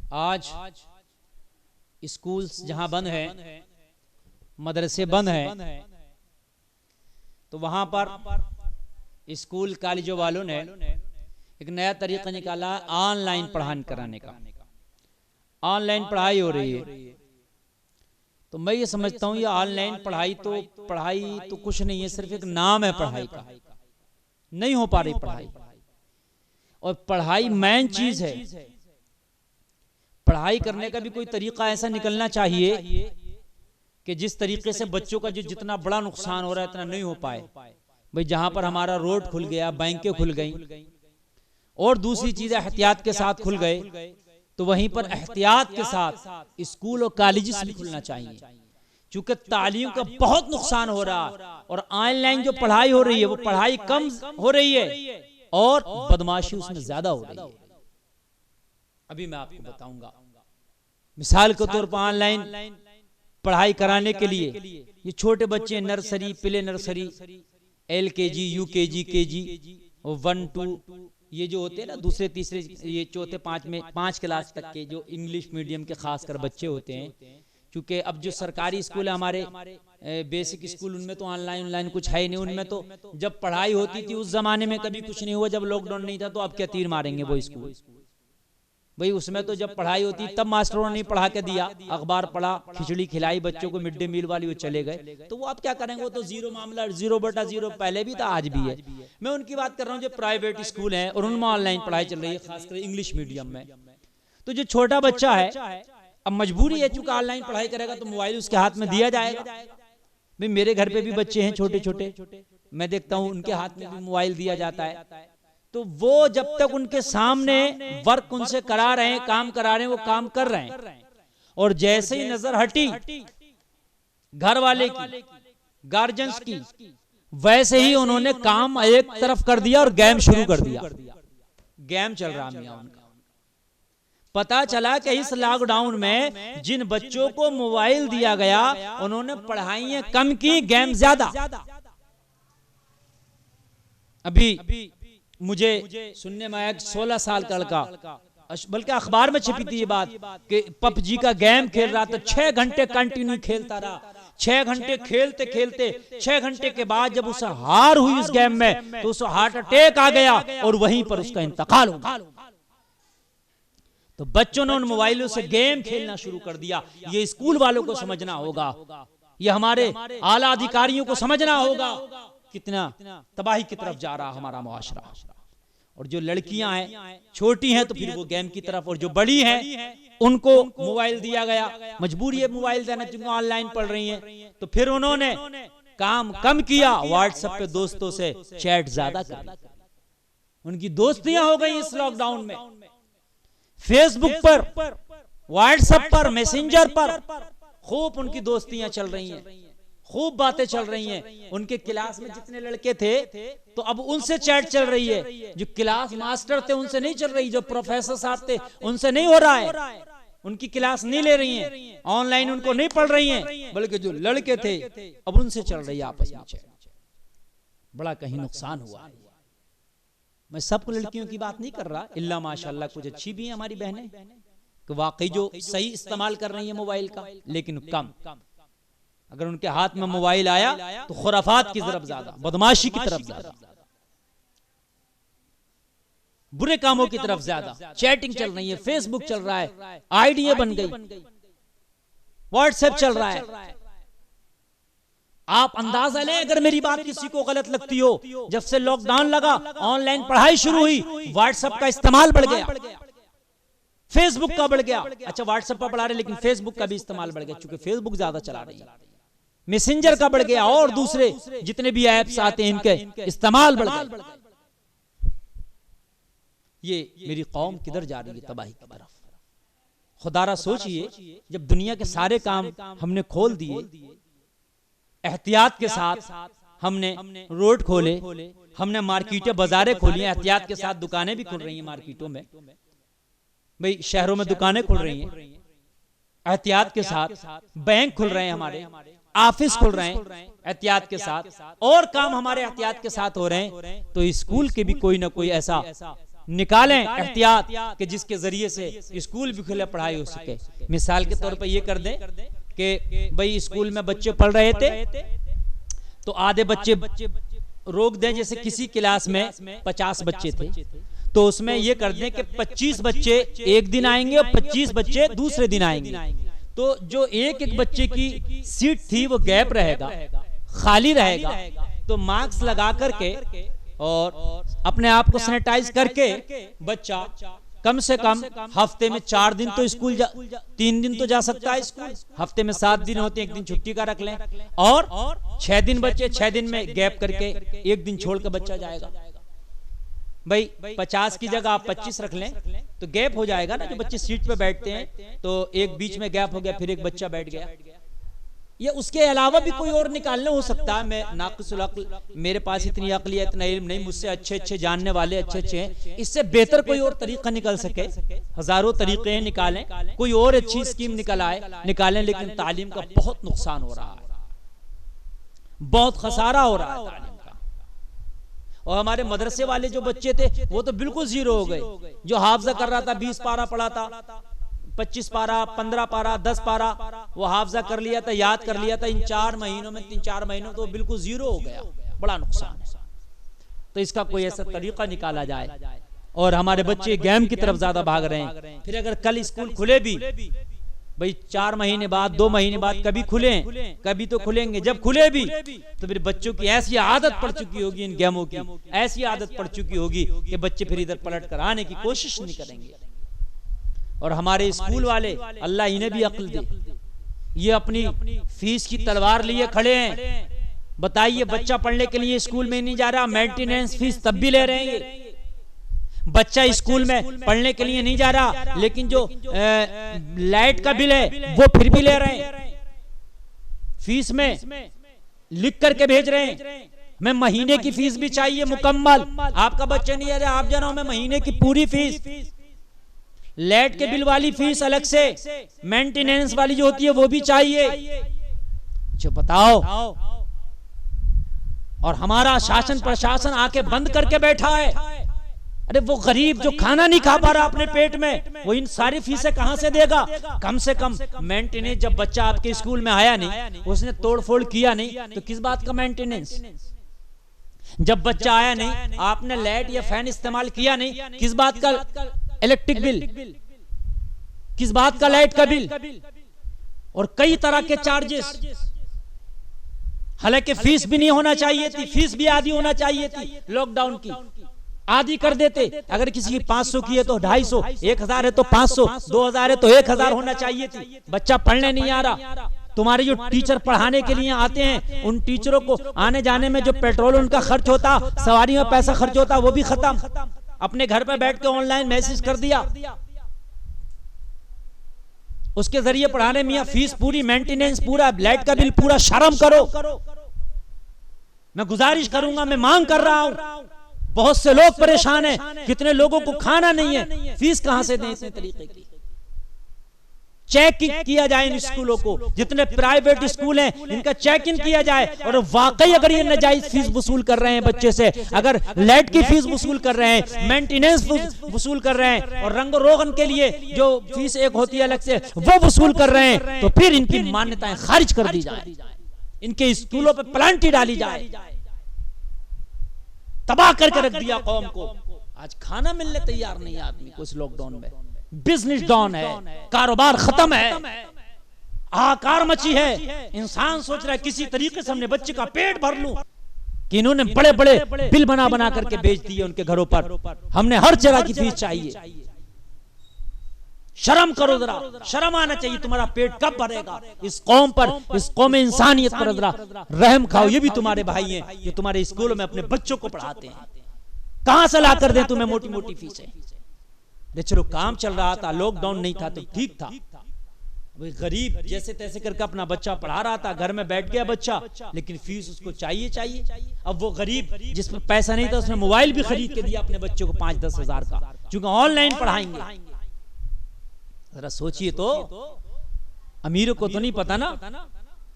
आज स्कूल्स जहां बंद है, मदरसे बंद है, तो वहां पर स्कूल कॉलेजों वालों ने एक नया तरीका निकाला, ऑनलाइन पढ़ाई कराने का। ऑनलाइन पढ़ाई हो रही है। तो मैं ये समझता हूँ ये ऑनलाइन पढ़ाई तो कुछ नहीं है, सिर्फ एक नाम है पढ़ाई का। नहीं हो पा रही पढ़ाई, और पढ़ाई मेन चीज है। पढ़ाई करने का भी कोई तरीका ऐसा निकलना चाहिए कि जिस तरीके से बच्चों का जो जितना बड़ा नुकसान हो रहा है इतना नहीं हो पाए। भाई जहां पर हमारा रोड खुल गया, बैंकें खुल गई और दूसरी चीजें एहतियात के साथ खुल गए, तो वहीं पर एहतियात के साथ स्कूल और कॉलेजेस भी खुलना चाहिए। चूंकि तालीम का बहुत नुकसान हो रहा और ऑनलाइन जो पढ़ाई हो रही है वो पढ़ाई कम हो रही है और बदमाशी उसमें ज्यादा हो रही है। अभी मैं आपको बताऊंगा, मिसाल के तौर पर ऑनलाइन पढ़ाई कराने के लिए ये छोटे बच्चे nursery, play nursery, LKG, UKG, KG और 1, 2 ये जो होते हैं ना, दूसरे तीसरे ये चौथे 5 क्लास तक के जो इंग्लिश मीडियम के खासकर बच्चे होते हैं। क्योंकि अब जो सरकारी स्कूल है हमारे बेसिक स्कूल, उनमें तो ऑनलाइन कुछ है ही नहीं। उनमें तो जब पढ़ाई होती थी उस जमाने में कभी कुछ नहीं हुआ, जब लॉकडाउन नहीं था, तो अब क्या तीर मारेंगे वो स्कूल। भाई उसमें तो जब पढ़ाई होती तब मास्टरों ने पढ़ा के दिया, अखबार पढ़ा, खिचड़ी खिलाई बच्चों को, मिड डे मील वाली, वो चले गए। तो वो आप क्या करेंगे, वो तो जीरो मामला, 0/0 पहले भी था आज भी है। मैं उनकी बात कर रहा हूँ जो प्राइवेट स्कूल है और उनमें ऑनलाइन पढ़ाई चल रही है, खासकर इंग्लिश मीडियम में। तो जो छोटा बच्चा है, अब मजबूरी है, चूंकि ऑनलाइन पढ़ाई करेगा तो मोबाइल उसके हाथ में दिया जाएगा। भाई मेरे घर पे भी बच्चे हैं छोटे छोटे, मैं देखता हूँ उनके हाथ में भी मोबाइल दिया जाता है। तो वो जब तक उनके सामने वर्क उनसे करा रहे हैं, काम करा रहे हैं, वो काम कर रहे हैं, और जैसे ही नजर हटी घर वाले की, गार्जियंस की, वैसे ही उन्होंने काम एक तरफ कर दिया और गेम शुरू कर दिया। गेम चल रहा मियां उनका। पता चला कि इस लॉकडाउन में जिन बच्चों को मोबाइल दिया गया उन्होंने पढ़ाइयां कम की, गेम ज्यादा। अभी मुझे सुनने में आया 16 साल का लड़का, बल्कि अखबार में छपी थी ये बात कि PUBG का गेम खेल रहा था, 6 घंटे कंटिन्यू खेलता रहा। 6 घंटे खेलते खेलते 6 घंटे के बाद जब उसे हार हुई इस गेम में, तो उसे हार्ट अटैक आ गया और वहीं पर उसका इंतकाल हो गया। तो बच्चों ने उन मोबाइलों से गेम खेलना शुरू कर दिया। ये स्कूल वालों को समझना होगा, ये हमारे आला अधिकारियों को समझना होगा कितना तबाही की तरफ जा रहा हमारा मुआशरा। और जो लड़कियां हैं छोटी हैं तो फिर वो गेम की तरफ, और जो बड़ी हैं उनको मोबाइल दिया गया, मजबूरी है मोबाइल देना क्योंकि ऑनलाइन पढ़ रही हैं। तो फिर उन्होंने काम कम किया, व्हाट्सएप पे दोस्तों से चैट ज्यादा कर, उनकी दोस्तियां हो गई इस लॉकडाउन में। फेसबुक पर, व्हाट्सएप पर, मैसेंजर पर खूब उनकी दोस्तियां चल रही हैं, खूब बातें चल रही हैं। उनके क्लास में जितने लड़के थे तो अब उनसे चैट चल रही है। जो क्लास मास्टर थे उनसे नहीं चल रही, जो प्रोफेसर साहब थे उनसे नहीं हो रहा है, उनकी क्लास नहीं ले रही हैं, ऑनलाइन उनको नहीं पढ़ रही हैं, बल्कि जो लड़के थे अब उनसे चल रही है आपस में चैट। बड़ा कहीं नुकसान हुआ है। मैं सबको लड़कियों की बात नहीं कर रहा, इल्ला माशाल्लाह कुछ अच्छी भी है हमारी बहनें कि वाकई जो सही इस्तेमाल कर रही है मोबाइल का, लेकिन कम। अगर उनके हाथ में मोबाइल आया तो खुराफात की तरफ ज्यादा, बदमाशी की तरफ ज्यादा, बुरे कामों की तरफ ज्यादा। चैटिंग चल रही है, फेसबुक चल रहा है, आईडिया बन गई, व्हाट्सएप चल रहा है। आप अंदाजा लें, अगर मेरी बात किसी को गलत लगती हो, जब से लॉकडाउन लगा, ऑनलाइन पढ़ाई शुरू हुई, व्हाट्सएप का इस्तेमाल बढ़ गया, फेसबुक का बढ़ गया। अच्छा व्हाट्सएप पर बढ़ा रहे, लेकिन फेसबुक का भी इस्तेमाल बढ़ गया क्योंकि फेसबुक ज्यादा चला रही है। मैसेंजर का बढ़ गया और दूसरे जितने भी ऐप्स आते हैं इनके इस्तेमाल बढ़ गया। ये मेरी कौम किधर जा रही है, तबाही की तरफ। खुदारा सोचिए, जब दुनिया के सारे काम हमने खोल दिए, एहतियात के साथ हमने रोड खोले, हमने मार्केटें बाजारें खोली, एहतियात के साथ दुकानें भी खुल रही हैं मार्केटों में। भाई शहरों में दुकानें खुल रही हैं एहतियात के साथ, बैंक खुल रहे हैं हमारे, ऑफिस खुल रहे हैं एहतियात के साथ, और काम हमारे एहतियात के साथ हो रहे हैं। तो स्कूल के भी कोई ना कोई ऐसा निकालें एहतियात कि जिसके जरिए से स्कूल भी खुले, पढ़ाई हो सके। मिसाल के तौर पर ये कर दें कि भाई स्कूल में बच्चे पढ़ रहे थे तो आधे बच्चे रोक दें, जैसे किसी क्लास में 50 बच्चे थे तो उसमें ये कर दें कि 25 बच्चे एक दिन आएंगे और 25 बच्चे दूसरे दिन आएंगे। तो जो एक एक बच्चे की सीट थी वो गैप रहेगा, खाली रहेगा। तो मास्क लगा करके और अपने आप को सैनिटाइज करके बच्चा कम से कम हफ्ते में 4 दिन तो स्कूल 3 दिन तो जा सकता है स्कूल। हफ्ते में 7 दिन होते हैं, एक दिन छुट्टी का रख लें और 6 दिन बच्चे 6 दिन में गैप करके एक दिन छोड़ कर बच्चा जाएगा। भाई 50 की जगह आप 25 रख लें तो गैप हो जाएगा ना। जो बच्चे सीट पे बैठते हैं तो एक बीच में गैप हो गया, फिर एक बच्चा बैठ गया। या उसके अलावा भी कोई और निकालने हो सकता है। मैं नाक़िसुल अक्ल, मेरे पास इतनी अक्ल या इतना इल्म नहीं, मुझसे अच्छे जानने वाले अच्छे हैं, इससे बेहतर कोई और तरीका निकल सके। हजारों तरीके हैं, निकालें, कोई और अच्छी स्कीम निकालें। लेकिन तालीम का बहुत नुकसान हो रहा है, बहुत खसारा हो रहा है तालीम का। और हमारे मदरसे वाले जो बच्चे थे वो तो बिल्कुल जीरो हो गए। जो हाफजा कर रहा था, 20 पारा पढ़ा था, 25 पारा, 15 पारा, 10 पारा वो हाफजा कर लिया था, याद कर लिया था, इन 4 महीनों में 3-4 महीनों तो बिल्कुल जीरो हो गया। बड़ा नुकसान है। तो इसका कोई ऐसा तरीका निकाला जाए। और हमारे बच्चे गेम की तरफ ज्यादा भाग रहे हैं। फिर अगर कल स्कूल खुले भी, भाई 4 महीने बाद, 2 महीने बाद कभी खुले, कभी तो खुलेंगे, जब खुले भी तो फिर बच्चों की ऐसी आदत पड़ चुकी होगी इन गेमों की, ऐसी आदत पड़ चुकी होगी कि बच्चे फिर इधर पलट कर आने की कोशिश नहीं करेंगे। और हमारे स्कूल वाले, अल्लाह इन्हें भी अक्ल दे, ये अपनी फीस की तलवार लिए खड़े हैं। बताइए, बच्चा पढ़ने के लिए स्कूल में नहीं जा रहा, मेंटेनेंस फीस तब भी ले रहे हैं ये। बच्चा स्कूल में पढ़ने के लिए नहीं जा रहा, लेकिन जो लाइट का बिल है वो फिर भी ले रहे हैं, फीस में लिख करके भेज रहे हैं। मैं महीने की फीस भी चाहिए मुकम्मल। आपका बच्चा नहीं आ रहा, आप जानो, मैं महीने की पूरी फीस, लाइट के बिल वाली फीस अलग से, मेंटेनेंस वाली जो होती है वो भी चाहिए। जो बताओ, और हमारा शासन प्रशासन आके बंद करके बैठा है। अरे वो गरीब जो खाना नहीं खा पा रहा अपने पेट में, वो इन सारी फीसें कहां से देगा? कम से कम मेंटेनेंस, जब बच्चा आपके स्कूल में आया नहीं, उसने तोड़फोड़ किया नहीं, तो किस बात का मेंटेनेंस? जब बच्चा आया नहीं, आपने लाइट या फैन इस्तेमाल किया नहीं, किस बात का इलेक्ट्रिक बिल, किस बात का लाइट का बिल? और कई तरह के चार्जेस। हालांकि फीस भी नहीं होना चाहिए थी, फीस भी आधी होना चाहिए थी। लॉकडाउन की आधी कर देते। अगर किसी की 500 की है तो 250, 1000 है तो 500, 2000 है तो 1000 होना चाहिए थी। बच्चा पढ़ने नहीं आ रहा, तुम्हारे जो टीचर पढ़ाने के लिए आते हैं, उन टीचरों को आने जाने में जो पेट्रोल उनका खर्च होता, सवारी में पैसा खर्च होता, वो भी खत्म। अपने घर पे बैठ के ऑनलाइन मैसेज कर दिया, उसके जरिए पढ़ाने में फीस पूरी, मेंटेनेंस पूरा, लाइट का बिल पूरा। शर्म करो। मैं गुजारिश करूंगा, मैं मांग कर रहा हूं, बहुत से लोग परेशान हैं, कितने लोगों को खाना नहीं है, फीस कहां से दें इतने तरीके की? चेक किया जाए इन स्कूलों को, जितने प्राइवेट स्कूल हैं इनका चेक इन किया जाए। और वाकई अगर ये नाजायज फीस वसूल कर रहे हैं बच्चे से, अगर लाइट की फीस वसूल कर रहे हैं, मेंटेनेंस वसूल कर रहे हैं, और रंग रोगन के लिए जो फीस एक होती है अलग से वो वसूल कर रहे हैं, तो फिर इनकी मान्यताएं खारिज कर दी जाए, इनके स्कूलों पर प्लांटी डाली जाए। तबाह करके रख दिया कौम को। आज खाना मिलने तैयार नहीं है आदमी को इस लॉकडाउन में। बिजनेस डाउन है, कारोबार खत्म है, हाहाकार मची है। इंसान सोच रहा है किसी तरीके से हमने बच्चे का पेट भर लूं, कि इन्होंने बड़े बड़े बिल बना बना करके बेच दिए उनके घरों पर। हमने हर जगह की फीस चाहिए। शर्म करो जरा, शर्म आना चाहिए। तुम्हारा पेट कब भरेगा? इस कौम पर, इस कौम इंसानियत पर जरा रहम खाओ। ये भी तुम्हारे भाई हैं, ये तुम्हारे स्कूलों में अपने बच्चों को पढ़ाते हैं। कहां से ला कर दें तुम्हें मोटी मोटी फीसें? चलो काम चल रहा था, लॉकडाउन नहीं था तो ठीक था। गरीब जैसे तैसे करके अपना बच्चा पढ़ा रहा था, घर में बैठ गया बच्चा, लेकिन फीस उसको चाहिए। अब वो गरीब जिस पर पैसा नहीं था, उसने मोबाइल भी खरीद के दिया अपने बच्चों को 5-10 हजार का, क्योंकि ऑनलाइन पढ़ाएंगे। जरा सोचिए तो, अमीरों को तो नहीं पता ना,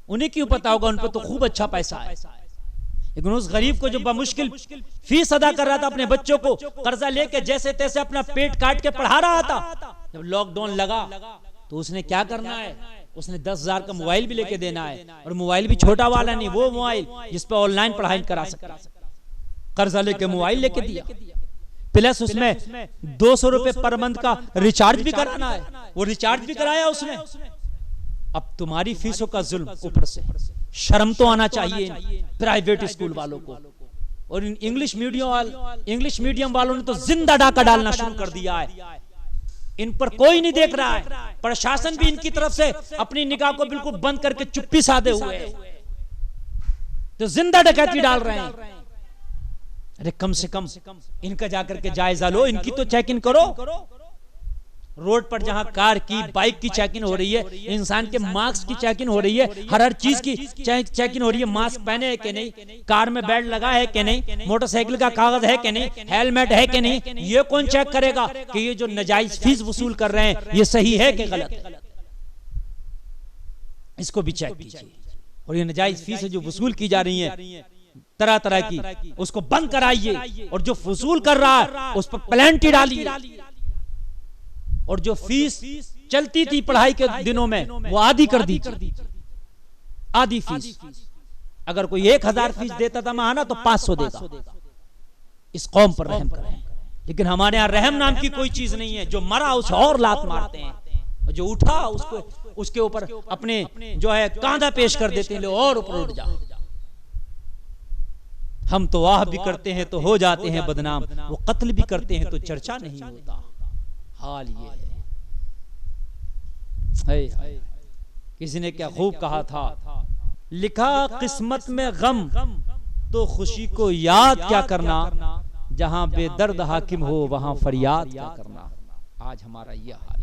उन्हें क्यों पता होगा? उन पर तो खूब अच्छा पैसा है। लेकिन उस गरीब को जो बमुश्किल फीस अदा कर रहा था अपने बच्चों को, कर्जा लेके जैसे तैसे अपना पेट काट के पढ़ा रहा था, जब लॉकडाउन लगा तो उसने क्या करना है, उसने 10,000 का मोबाइल भी लेके देना है, और मोबाइल भी छोटा वाला नहीं, वो मोबाइल जिस पे ऑनलाइन पढ़ाई करा सकता, कर्जा लेके मोबाइल लेके दिया, प्लस उसमें 200 रुपए पर मंथ का रिचार्ज भी कराना है, वो रिचार्ज भी कराया उसने। अब तुम्हारी फीसों का जुल्म ऊपर से, शर्म तो आना चाहिए प्राइवेट स्कूल वालों को। और इंग्लिश मीडियम वालों ने तो जिंदा डाका डालना शुरू कर दिया है, इन पर कोई नहीं देख रहा है, प्रशासन भी इनकी तरफ से अपनी निगाह को बिल्कुल बंद करके चुप्पी साधे हुए है, तो जिंदा डकैती डाल रहे हैं। अरे कम से कम इनका जाकर के जायजा लो, इनकी तो चेक इन करो। रोड पर जहां कार की बाइक की चेकिंग हो रही है, इंसान के मास्क की चेकिंग हो रही है, हर चीज की चेकिंग हो रही है, मास्क पहने है कि नहीं, कार में बेल्ट लगा है कि नहीं, मोटरसाइकिल का कागज है कि नहीं, हेलमेट है कि नहीं, ये कौन चेक करेगा कि ये जो नाजायज फीस वसूल कर रहे हैं ये सही है कि गलत, इसको भी चेक कीजिए। और ये नाजायज फीस जो वसूल की जा रही है तरह तरह की, उसको बंद कराइए, और जो वसूल कर रहा है उस पर पेनल्टी डालिए, और जो फीस चलती थी पढ़ाई के दिनों में वो आधी कर दीजिए, आधी फीस। अगर कोई 1,000 फीस देता था महाना तो 500 देगा। इस कौम पर रहम करें। लेकिन हमारे यहाँ रहम नाम की कोई चीज नहीं है, जो मरा उसे और लात मारते हैं, और जो उठा उसके ऊपर अपने जो है कांधा पेश कर देते हैं, लो और ऊपर उठ जा। हम तो वाह भी करते हैं तो हो जाते हैं बदनाम, वो कत्ल भी करते हैं तो चर्चा नहीं होता। हाल ये है। किसी ने क्या खूब कहा था, लिखा किस्मत में गम तो खुशी को याद क्या करना, जहां बेदर्द हाकिम हो वहां फरियाद क्या करना। आज हमारा यह हाल है।